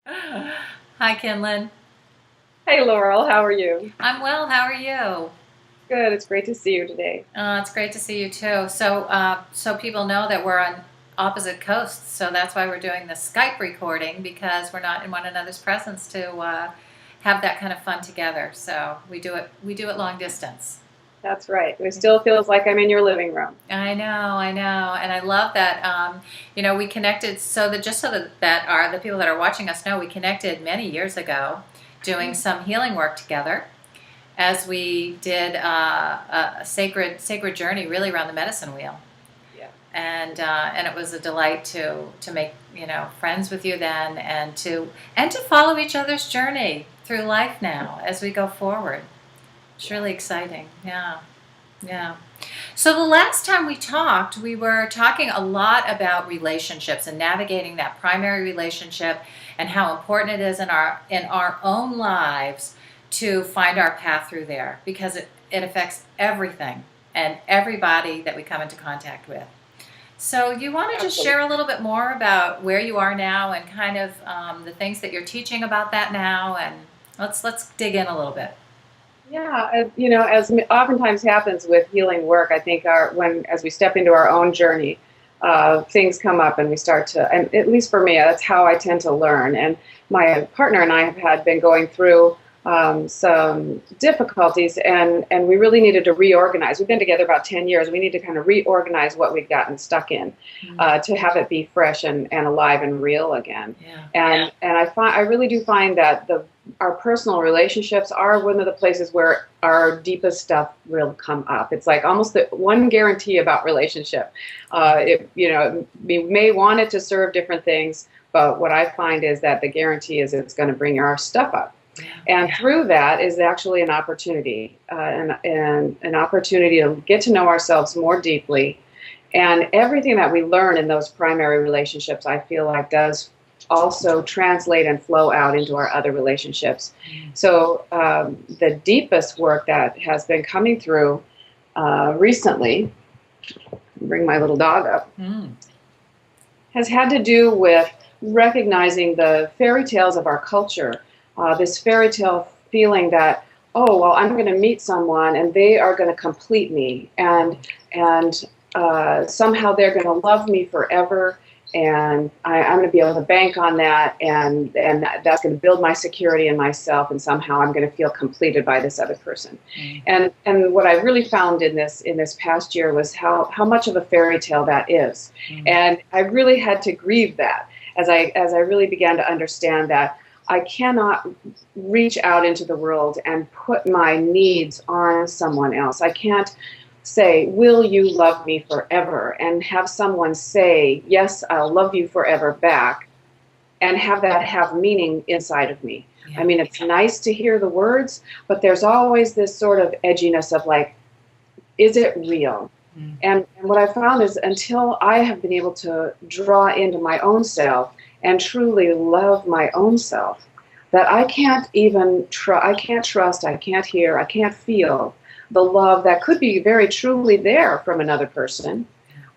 Hi, Kinlan. Hey Laurel, how are you? I'm well. How are you? Good, it's great to see you today. It's great to see you too. So people know that we're on opposite coasts, so that's why we're doing the Skype recording because we're not in one another's presence to have that kind of fun together. So we do it long distance. That's right. It still feels like I'm in your living room. I know, and I love that. We connected so that the people that are watching us know we connected many years ago, doing some healing work together as we did a sacred journey really around the medicine wheel, Yeah. and it was a delight to make friends with you then, and to follow each other's journey through life now as we go forward. It's Yeah. really exciting. Yeah. Yeah. So the last time we talked, we were talking a lot about relationships and navigating that primary relationship and how important it is in our own lives to find our path through there because it affects everything and everybody that we come into contact with. So you want to just share a Absolutely. little bit more about where you are now and kind of the things that you're teaching about that now, and let's dig in a little bit. Yeah, as oftentimes happens with healing work, I think as we step into our own journey, things come up and we start to, and at least for me, that's how I tend to learn. And my partner and I have had been going through some difficulties, and we really needed to reorganize. We've been together about 10 years. We need to kind of reorganize what we've gotten stuck in to have it be fresh and alive and real again. Yeah. And I really do find that our personal relationships are one of the places where our deepest stuff will come up. It's like almost the one guarantee about relationship. We may want it to serve different things, but what I find is that the guarantee is it's going to bring our stuff up. Yeah. And through that is actually an opportunity, and an opportunity to get to know ourselves more deeply. And everything that we learn in those primary relationships, I feel like, does also translate and flow out into our other relationships. So the deepest work that has been coming through recently, bring my little dog up, Mm. has had to do with recognizing the fairy tales of our culture. This fairy tale feeling that, oh, well, I'm going to meet someone and they are going to complete me, and somehow they're going to love me forever, and I'm going to be able to bank on that, and that's going to build my security in myself, and somehow I'm going to feel completed by this other person. Mm. And what I really found in this past year was how much of a fairy tale that is, Mm. and I really had to grieve that as I really began to understand that I cannot reach out into the world and put my needs on someone else. I can't say, will you love me forever? And have someone say, yes, I'll love you forever back, and have that have meaning inside of me. I Yeah. mean, it's nice to hear the words, but there's always this sort of edginess of like, is it real? Mm. And what I found is until I have been able to draw into my own self and truly love my own self, that I can't even I can't trust, I can't hear, I can't feel the love that could be very truly there from another person.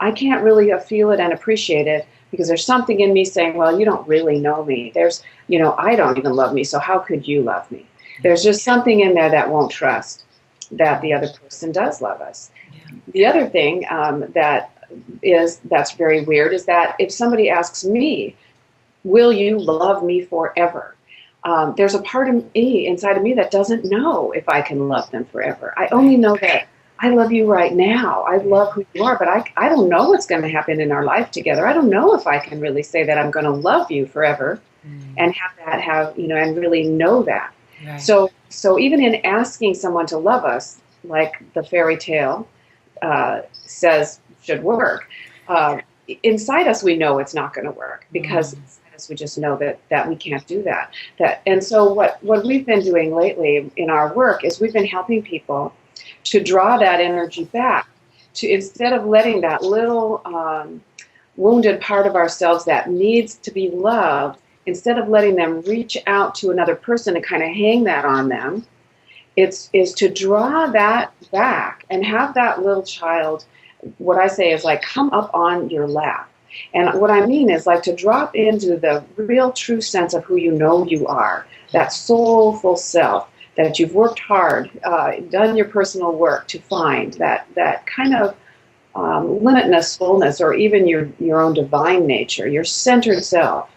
I can't really feel it and appreciate it because there's something in me saying, well, you don't really know me. I don't even love me, so how could you love me? There's just something in there that won't trust that the other person does love us. Yeah. The other thing that's very weird is that if somebody asks me, will you love me forever? There's a part of me inside of me that doesn't know if I can love them forever. I only Right. know that I love you right now. I love who you are, but I don't know what's going to happen in our life together. I don't know if I can really say that I'm going to love you forever Mm. and and really know that. Right. So even in asking someone to love us, like the fairy tale says should work, uh, inside us we know it's not going to work because Mm. inside us we just know that we can't do that. And so what we've been doing lately in our work is we've been helping people to draw that energy back, to instead of letting that little wounded part of ourselves that needs to be loved, instead of letting them reach out to another person and kind of hang that on them, is to draw that back and have that little child, what I say is like, come up on your lap And what I mean is like to drop into the real true sense of who you know you are, that soulful self that you've worked hard, done your personal work to find, that kind of limitless fullness, or even your own divine nature, your centered self.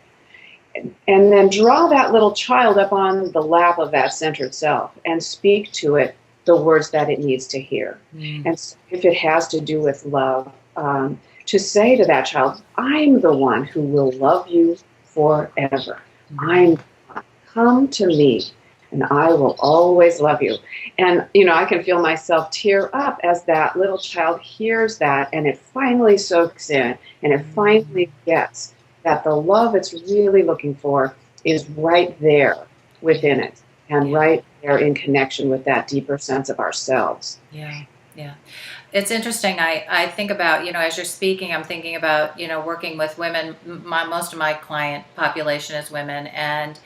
And then draw that little child up on the lap of that centered self and speak to it the words that it needs to hear. And so if it has to do with love, to say to that child, I'm the one who will love you forever. Come to me and I will always love you. And, I can feel myself tear up as that little child hears that, and it finally soaks in, and it finally gets that the love it's really looking for is right there within it, and right there in connection with that deeper sense of ourselves. Yeah, yeah. It's interesting. I think about, as you're speaking, I'm thinking about, working with women. Most of my client population is women, and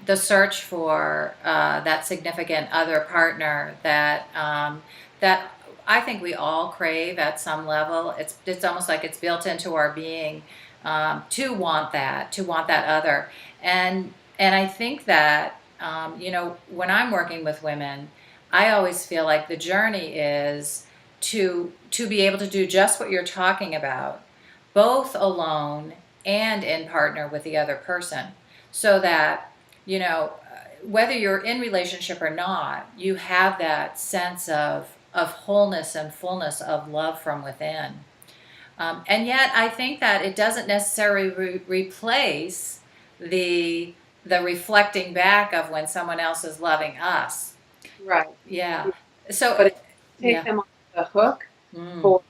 the search for that significant other partner that I think we all crave at some level. It's almost like it's built into our being to want that other, and I think that when I'm working with women, I always feel like the journey is to be able to do just what you're talking about, both alone and in partner with the other person, so that whether you're in relationship or not, you have that sense of wholeness and fullness of love from within. And yet, I think that it doesn't necessarily replace the reflecting back of when someone else is loving us. Right. Yeah. So, But if you take yeah. them on the hook Mm. for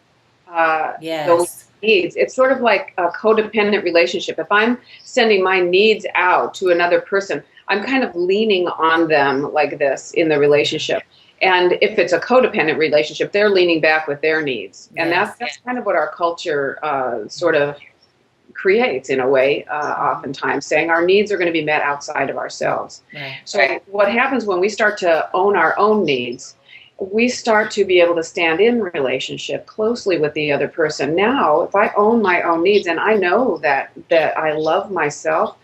those Yes. needs, it's sort of like a codependent relationship. If I'm sending my needs out to another person, I'm kind of leaning on them like this in the relationship. And if it's a codependent relationship, they're leaning back with their needs. And Yes. that's kind of what our culture sort of creates in a way, oftentimes, saying our needs are going to be met outside of ourselves. Right. So what happens when we start to own our own needs, we start to be able to stand in relationship closely with the other person. Now, if I own my own needs and I know that I love myself,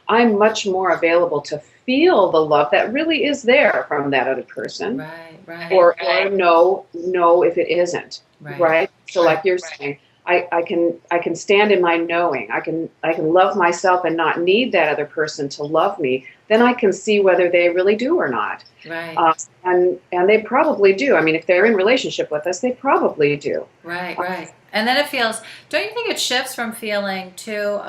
I'm much more available to feel the love that really is there from that other person. Right. Or know if it isn't. Right? So like you're saying, I can stand in my knowing. I can love myself and not need that other person to love me. Then I can see whether they really do or not. Right. And they probably do. I mean, if they're in relationship with us, they probably do. Right. And then it feels. Don't you think it shifts from feeling to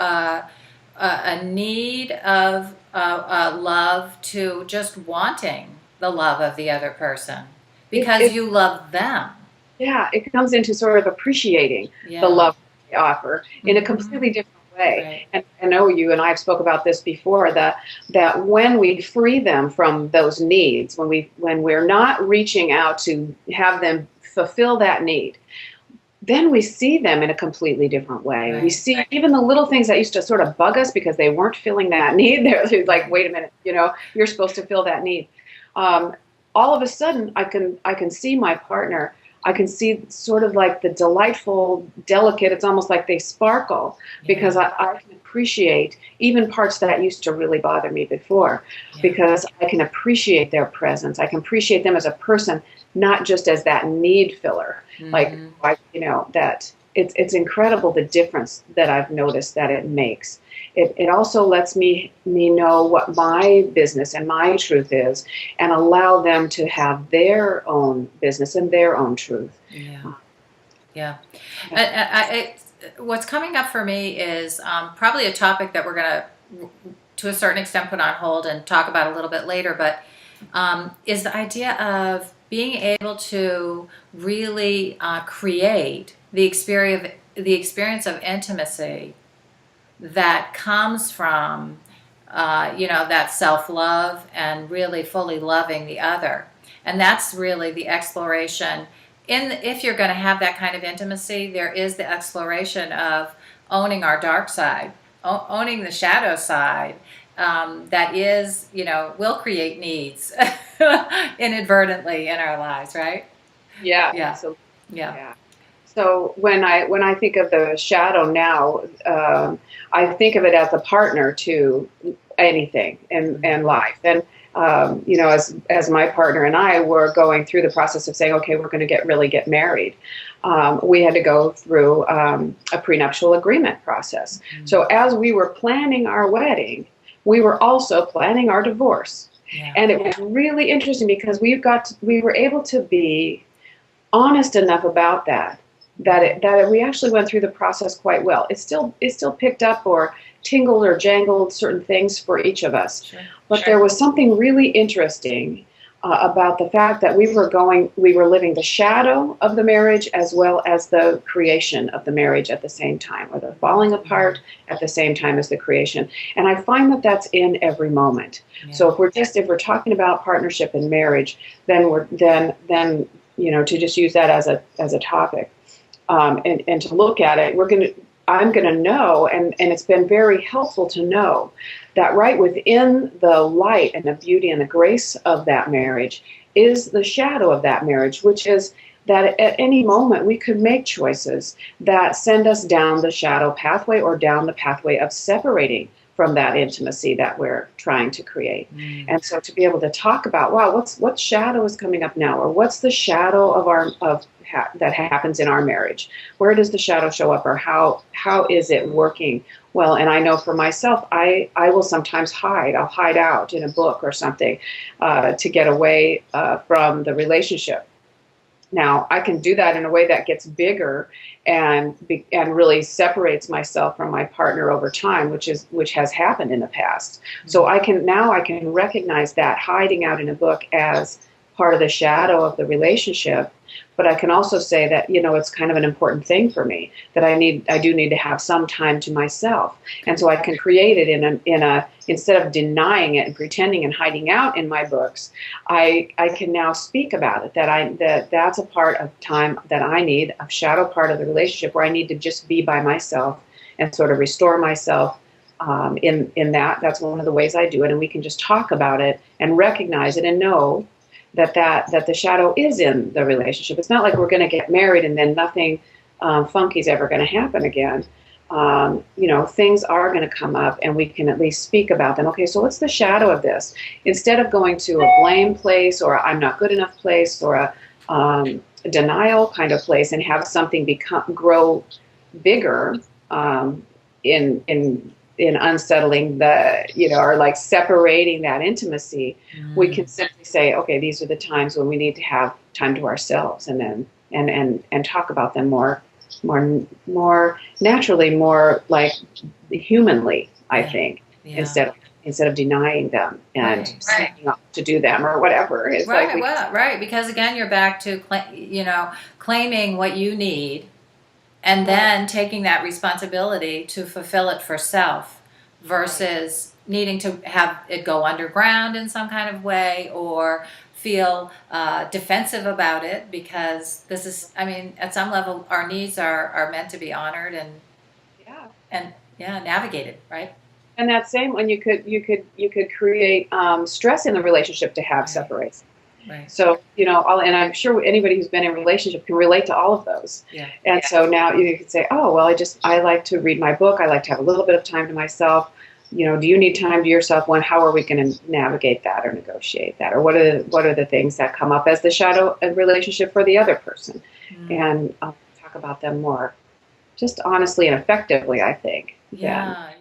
a need of love to just wanting the love of the other person because you love them? Yeah, it comes into sort of appreciating the love they offer in a completely different way. Right. And I know you and I have spoke about this before, that when we free them from those needs, when we're not reaching out to have them fulfill that need, then we see them in a completely different way. Right. We see even the little things that used to sort of bug us because they weren't filling that need. They're like, wait a minute, you're supposed to fill that need. All of a sudden, I can see my partner. I can see sort of like the delightful, delicate, it's almost like they sparkle because I can appreciate even parts that used to really bother me before, because I can appreciate their presence. I can appreciate them as a person, not just as that need filler. That it's incredible the difference that I've noticed that it makes. It also lets me know what my business and my truth is, and allow them to have their own business and their own truth. Yeah. What's coming up for me is probably a topic that we're going to a certain extent, put on hold and talk about a little bit later, but is the idea of being able to really create the experience of intimacy that comes from that self-love and really fully loving the other. And that's really the exploration. If you're going to have that kind of intimacy, there is the exploration of owning our dark side, owning the shadow side, that is, will create needs inadvertently in our lives, right? Yeah, Yeah. absolutely. Yeah. So when I think of the shadow now, I think of it as a partner to anything in life. And you know, as my partner and I were going through the process of saying, okay, we're going to really get married, we had to go through a prenuptial agreement process. Mm-hmm. So as we were planning our wedding, we were also planning our divorce. Yeah. And it was really interesting because we were able to be honest enough about that we actually went through the process quite well. It still picked up or tingled or jangled certain things for each of us. Sure. But there was something really interesting about the fact that we were living the shadow of the marriage as well as the creation of the marriage at the same time, or the falling apart at the same time as the creation. And I find that that's in every moment. Yeah. So if we're talking about partnership and marriage, then you know, to just use that as a topic. And to look at it, I'm going to know, and it's been very helpful to know that right within the light and the beauty and the grace of that marriage is the shadow of that marriage, which is that at any moment we could make choices that send us down the shadow pathway or down the pathway of separating from that intimacy that we're trying to create. Mm. And so to be able to talk about, wow, what shadow is coming up now, or what's the shadow that happens in our marriage? Where does the shadow show up, or how is it working? Well, and I know for myself, I will sometimes hide. I'll hide out in a book or something to get away from the relationship. Now, I can do that in a way that gets bigger and really separates myself from my partner over time, which has happened in the past. Mm-hmm. So I can recognize that hiding out in a book as part of the shadow of the relationship. But I can also say that, you know, it's kind of an important thing for me that I do need to have some time to myself. And so I can create it in a instead of denying it and pretending and hiding out in my books, I can now speak about it, that's a part of time that I need, a shadow part of the relationship where I need to just be by myself and sort of restore myself in that. That's one of the ways I do it. And we can just talk about it and recognize it and know that the shadow is in the relationship. It's not like we're going to get married and then nothing funky is ever going to happen again. You know, things are going to come up and we can at least speak about them. Okay, so what's the shadow of this? Instead of going to a blame place or I'm not good enough place or a denial kind of place and have something grow bigger in unsettling or like separating that intimacy, we can simply say, okay, these are the times when we need to have time to ourselves, and then and talk about them more naturally, more like humanly, I think, instead of denying them and signing up to do them or whatever. It's right. Because again, you're back to claiming what you need. And then taking that responsibility to fulfill it for self versus needing to have it go underground in some kind of way or feel defensive about it, because this is, I mean, at some level, our needs are meant to be honored and navigated, right? And that same when you could create stress in the relationship to have separation. Right. So, you know, and I'm sure anybody who's been in a relationship can relate to all of those. Yeah. And so now you can say, oh, well, I like to read my book. I like to have a little bit of time to myself. You know, do you need time to yourself? How are we going to navigate that or negotiate that? Or what are the things that come up as the shadow of relationship for the other person? And talk about them more, just honestly and effectively, I think. Yeah.